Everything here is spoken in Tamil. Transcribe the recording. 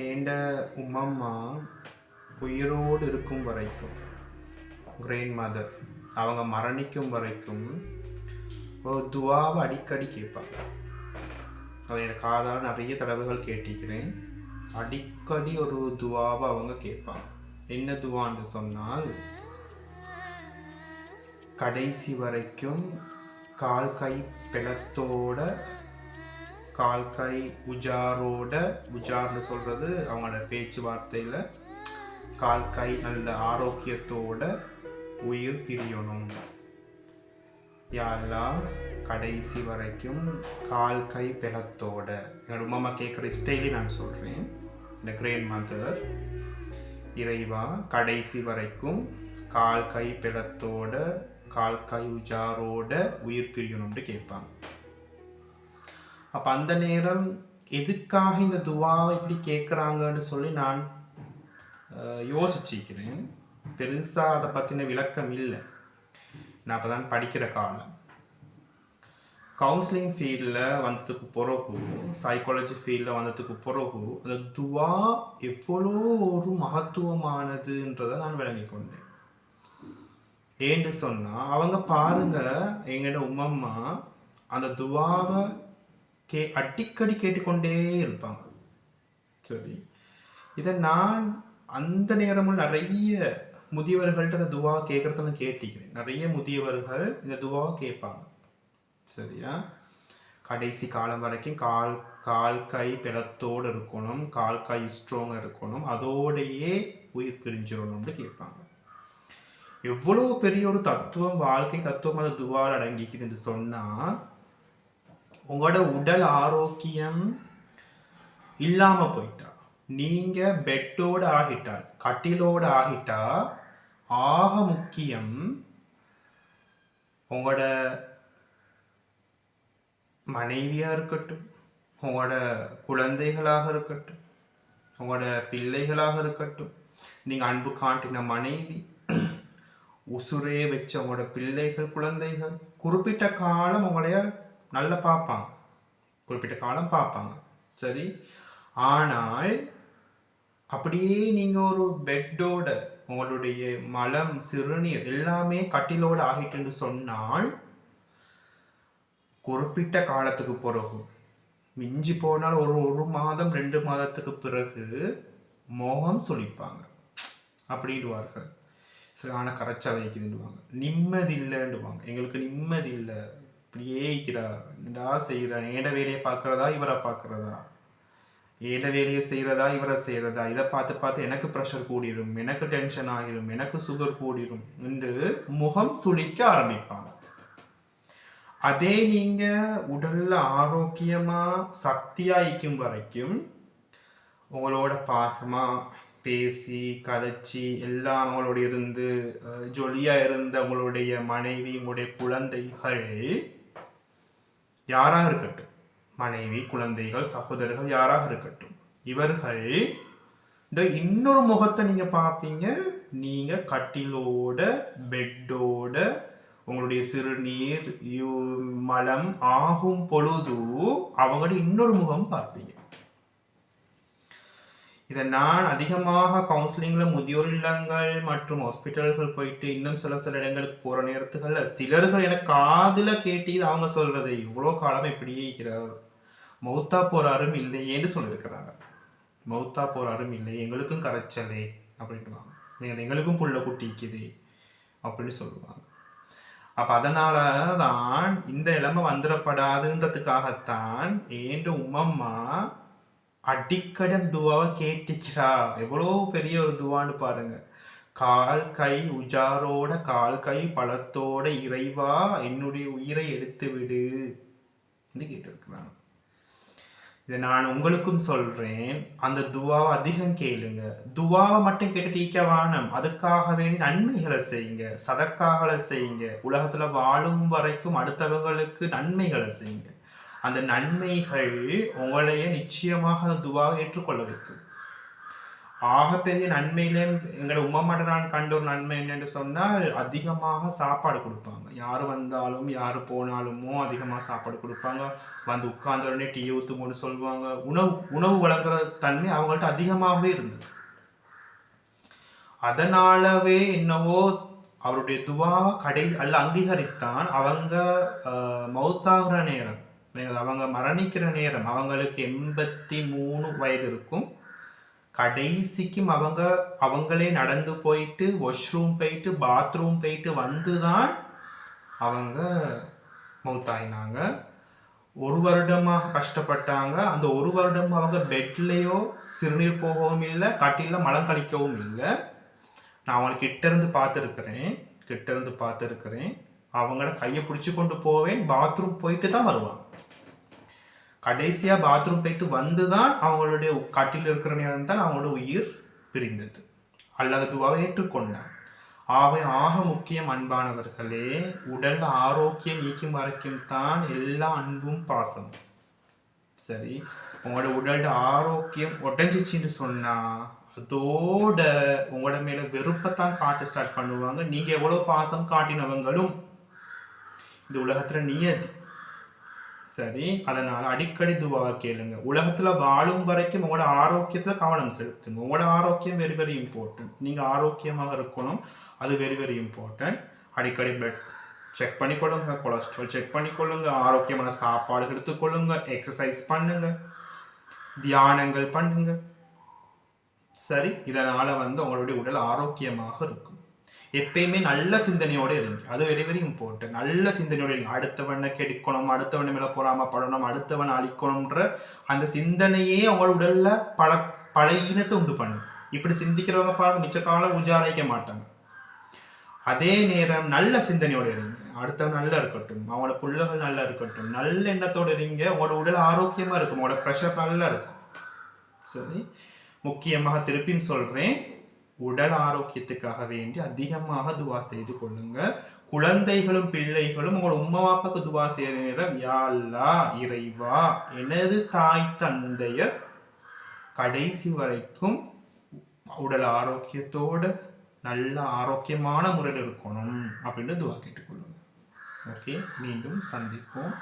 ஏண்ட உம்மம்மா உயிரோடு இருக்கும் வரைக்கும், கிராண்ட் மதர் அவங்க மரணிக்கும் வரைக்கும் ஒரு துவாவை அடிக்கடி கேட்பாங்க. அதை என் காதால் நிறைய தடவைகள் கேட்டிருக்கிறேன். அடிக்கடி ஒரு துவாவை அவங்க கேட்பாங்க. என்ன துவான்னு சொன்னால், கடைசி வரைக்கும் கால் கை பிளத்தோட, கால் கை உஜாரோட, உஜார்னு சொல்கிறது அவங்களோட பேச்சுவார்த்தையில், கால் கை நல்ல ஆரோக்கியத்தோட உயிர் பிரியணும். யாரெல்லாம் கடைசி வரைக்கும் கால் கை பிளத்தோட, என்னோட உமாமா கேட்குற ஸ்டைலே நான் சொல்கிறேன். இந்த கிராண்ட் மதர், இறைவா கடைசி வரைக்கும் கால் கை பிளத்தோட, கால் கை உஜாரோட உயிர் பிரியணும்னு கேட்பாங்க. அப்போ அந்த நேரம் எதுக்காக இந்த துவாவை இப்படி கேட்குறாங்கன்னு சொல்லி நான் யோசிச்சிக்கிறேன். பெருசாக அதை பற்றின விளக்கம் இல்லை. நான் அப்போ தான் படிக்கிற காலம். கவுன்சிலிங் ஃபீல்டில் வந்ததுக்கு பிறகு, சைக்காலஜி ஃபீல்டில் வந்ததுக்கு பிறகு அந்த துவா எவ்வளோ ஒரு மகத்துவமானதுன்றதை நான் விளங்கி கொண்டேன். ஏன்னு சொன்னால், அவங்க பாருங்க, எங்களோட உம்மம்மா அந்த துவாவை அடிக்கடி கேட்டுக்கொண்டே இருப்பாங்க. சரி, இதை நான் அந்த நேரமும் நிறைய முதியவர்கள்ட்ட இந்த துவா கேட்குறத கேட்டிக்கிறேன். நிறைய முதியவர்கள் இந்த துவாவை கேட்பாங்க. சரியா, கடைசி காலம் வரைக்கும் கால் கை பிளத்தோடு இருக்கணும், கால் கை ஸ்ட்ராங்காக இருக்கணும், அதோடையே உயிர் பிரிஞ்சிடணும்னு கேட்பாங்க. எவ்வளோ பெரிய ஒரு தத்துவம், வாழ்க்கை தத்துவம் அந்த துவால் அடங்கிக்குதுன்னு சொன்னால், உங்களோட உடல் ஆரோக்கியம் இல்லாமல் போயிட்டா, நீங்கள் பெட்டோடு ஆகிட்டால், கட்டிலோடு ஆகிட்டா, ஆக முக்கியம் உங்களோட மனைவியாக இருக்கட்டும், உங்களோட குழந்தைகளாக இருக்கட்டும், உங்களோட பிள்ளைகளாக இருக்கட்டும், நீங்கள் அன்பு காட்டின மனைவி, உசுரே வச்ச உங்களோட பிள்ளைகள், குழந்தைகள் குறிப்பிட்ட காலம் உங்களைய நல்லா பார்ப்பாங்க, குறிப்பிட்ட காலம் பார்ப்பாங்க. சரி, ஆனால் அப்படியே நீங்கள் ஒரு பெட்டோட, உங்களுடைய மலம் சிறுநீர் எல்லாமே கட்டிலோடு ஆகிட்டுன்னு சொன்னால், குறிப்பிட்ட காலத்துக்கு பிறகு, மிஞ்சி போனால் ஒரு மாதம் 2 மாதத்துக்கு பிறகு மோகம் சொல்லிப்பாங்க அப்படின்டுவார்கள். சரியான கரைச்சா வைக்குதுன்னுவாங்க, நிம்மதி இல்லைன்னுவாங்க. எங்களுக்கு நிம்மதி இல்லை, இப்படியே இருக்கிறார், என்னடா செய்கிறார், ஏட வேலையை பார்க்குறதா இவரை பார்க்குறதா, ஏட வேலையை செய்கிறதா இவரை செய்கிறதா, இதை பார்த்து பார்த்து எனக்கு ப்ரெஷர் கூடிடும், எனக்கு டென்ஷன் ஆகிடும், எனக்கு சுகர் கூடிடும் என்று முகம் சுளிக்க ஆரம்பிப்பாங்க. அதே நீங்கள் உடலில் ஆரோக்கியமாக சக்தியாக இருக்கும் வரைக்கும் உங்களோட பாசமாக பேசி கதைச்சி எல்லாம் அவங்களோட இருந்து ஜொலியாக இருந்த உங்களுடைய மனைவி, உங்களுடைய குழந்தைகள் யாராக இருக்கட்டும், மனைவி, குழந்தைகள், சகோதரர்கள் யாராக இருக்கட்டும், இவர்கள் இன்னொரு முகத்தை நீங்கள் பார்ப்பீங்க. நீங்கள் கட்டிலோட, பெட்டோட, உங்களுடைய சிறுநீர் மலம் ஆகும் பொழுது அவங்களோட இன்னொரு முகம் பார்ப்பீங்க. இதை நான் அதிகமாக கவுன்சிலிங்கில், முதியோர் இல்லங்கள் மற்றும் ஹாஸ்பிட்டல்கள் போயிட்டு இன்னும் சில இடங்களுக்கு போகிற நேரத்துகளில் சிலர்கள் எனக்கு காதில் கேட்டு அவங்க சொல்கிறது, இவ்வளோ காலம் இப்படியே இருக்கிறார், மௌத்தா போகிறாரும் இல்லையேன்னு சொல்லியிருக்கிறாங்க. மௌத்தா போகிறாரும் இல்லை, எங்களுக்கும் கரைச்சலே அப்படின்ட்டுவாங்க, நீங்கள் எங்களுக்கும் புள்ள குட்டிக்குது அப்படின்னு சொல்லுவாங்க. அப்போ அதனால தான் இந்த நிலைமை வந்துடப்படாதுன்றதுக்காகத்தான் ஏண்ட உம்மம்மா அடிக்கடி அந்த துவாவை கேட்டுக்கிறா. எவ்வளோ பெரிய ஒரு துவான்னு பாருங்க. கால் கை உஜாரோட, கால் கை பழத்தோட, இறைவா என்னுடைய உயிரை எடுத்து விடு கேட்டிருக்கிறாங்க. இதை நான் உங்களுக்கும் சொல்றேன், அந்த துவாவை அதிகம் கேளுங்க. துவாவை மட்டும் கேட்டுட்டு ஈக்கவானம், அதுக்காக வேண்டி நன்மைகளை செய்யுங்க, சதக்காகளை செய்யுங்க, உலகத்துல வாழும் வரைக்கும் அடுத்தவங்களுக்கு நன்மைகளை செய்யுங்க. அந்த நன்மைகள் உங்களையே நிச்சயமாக அந்த துவாவை ஏற்றுக்கொள்ள வைக்கும். ஆகப்பெரிய நன்மையிலே எங்களோட உமாமாட்ட நான் கண்ட ஒரு நன்மை என்னன்னு சொன்னால் அதிகமாக சாப்பாடு கொடுப்பாங்க. யார் வந்தாலும் யார் போனாலுமோ அதிகமாக சாப்பாடு கொடுப்பாங்க. வந்து உட்கார்ந்த உடனே டீ ஊற்றுங்கன்னு சொல்லுவாங்க. உணவு உணவு வழங்குற தன்மை அவங்கள்ட்ட அதிகமாகவே இருந்தது. அதனாலவே என்னவோ அவருடைய துவா அல்ல அங்கீகரித்தான். அவங்க மௌத்தாகிற நேரம், அவங்க மரணிக்கிற நேரம் அவங்களுக்கு 83 வயது இருக்கும். கடைசிக்கும் அவங்களே நடந்து போயிட்டு வாஷ்ரூம் போயிட்டு பாத்ரூம் போயிட்டு வந்து தான் அவங்க மௌத்தாயினாங்க. 1 வருடமாக கஷ்டப்பட்டாங்க. அந்த 1 வருடம் அவங்க பெட்லேயோ சிறுநீர் போகவும் இல்லை, கட்டில மலம் கழிக்கவும் இல்லை. நான் அவங்களை கிட்ட இருந்து பார்த்துருக்கிறேன். அவங்கள கையை பிடிச்சி கொண்டு போவேன், பாத்ரூம் போயிட்டு தான் வருவாங்க. கடைசியாக பாத்ரூம் போயிட்டு வந்து தான் அவங்களுடைய கட்டில் இருக்கிற நேரம் தான் அவங்களோட உயிர் பிரிந்தது. அல்லது துவாவை ஏற்றுக்கொண்டான். ஆக முக்கியம் அன்பானவர்களே, உடல் ஆரோக்கியம் நீக்கும் வரைக்கும் தான் எல்லா அன்பும் பாசம். சரி, உங்களோட உடல் ஆரோக்கியம் உடஞ்சிச்சின்னு சொன்னா அதோட உங்களோட மேல வெறுப்பத்தான் காட்ட ஸ்டார்ட் பண்ணுவாங்க. நீங்க எவ்வளவு பாசம் காட்டினவங்களும் இந்த உலகத்துல நியதி. சரி, அதனால அடிக்கடி துவா கேளுங்க. உலகத்துல வாழும் வரைக்கும் உங்களோட ஆரோக்கியத்துல கவனம் செலுத்துங்க. உங்களோட ஆரோக்கியம் வெரி வெரி இம்பார்ட்டன்ட். நீங்க ஆரோக்கியமாக இருக்கணும், அது வெரி வெரி இம்பார்ட்டன்ட். அடிக்கடி பிளட் செக் பண்ணிக்கொள்ளுங்க, கொலஸ்ட்ரால் செக் பண்ணிக்கொள்ளுங்க, ஆரோக்கியமான சாப்பாடு எடுத்துக்கொள்ளுங்க, எக்ஸசைஸ் பண்ணுங்க, தியானங்கள் பண்ணுங்க. சரி, இதனால உங்களுடைய உடல் ஆரோக்கியமாக இருக்கும். எப்பயுமே நல்ல சிந்தனையோடு இருங்க. அது வெரி வெரி இம்பார்ட்டன்ட். நல்ல சிந்தனையோடு இருங்க. அடுத்தவனை கெடுக்கணும், அடுத்தவனை மேல பொறாமப்படணும், அடுத்தவனை அழிக்கணும்ன்ற அந்த சிந்தனையே உங்களோட உடல்ல பழையினத்தை உண்டு பண்ணும். இப்படி சிந்திக்கிறவங்க பாருங்க மிச்ச காலம் உஜாரிக்க மாட்டாங்க. அதே நேரம் நல்ல சிந்தனையோடு இருங்க. அடுத்தவன் நல்லா இருக்கட்டும், அவங்களோட பிள்ளைகள் நல்லா இருக்கட்டும், நல்ல எண்ணத்தோடு இருங்க. உங்களோட உடல் ஆரோக்கியமா இருக்கும், உங்களோட ப்ரெஷர் நல்லா இருக்கும். சரி, முக்கியமாக திருப்பின்னு சொல்றேன், உடல் ஆரோக்கியத்துக்காக வேண்டி அதிகமாக துவா செய்து கொள்ளுங்க. குழந்தைகளும் பிள்ளைகளும் உங்களோட உம்மா பாப்பாக்கு துவா செய்யற நேரம், யா அல்லாஹ் இறைவா, எனது தாய் தந்தையர் கடைசி வரைக்கும் உடல் ஆரோக்கியத்தோட நல்ல ஆரோக்கியமான முறையில் இருக்கணும் அப்படின்னு துவா கேட்டுக்கொள்ளுங்க. ஓகே, மீண்டும் சந்திப்போம்.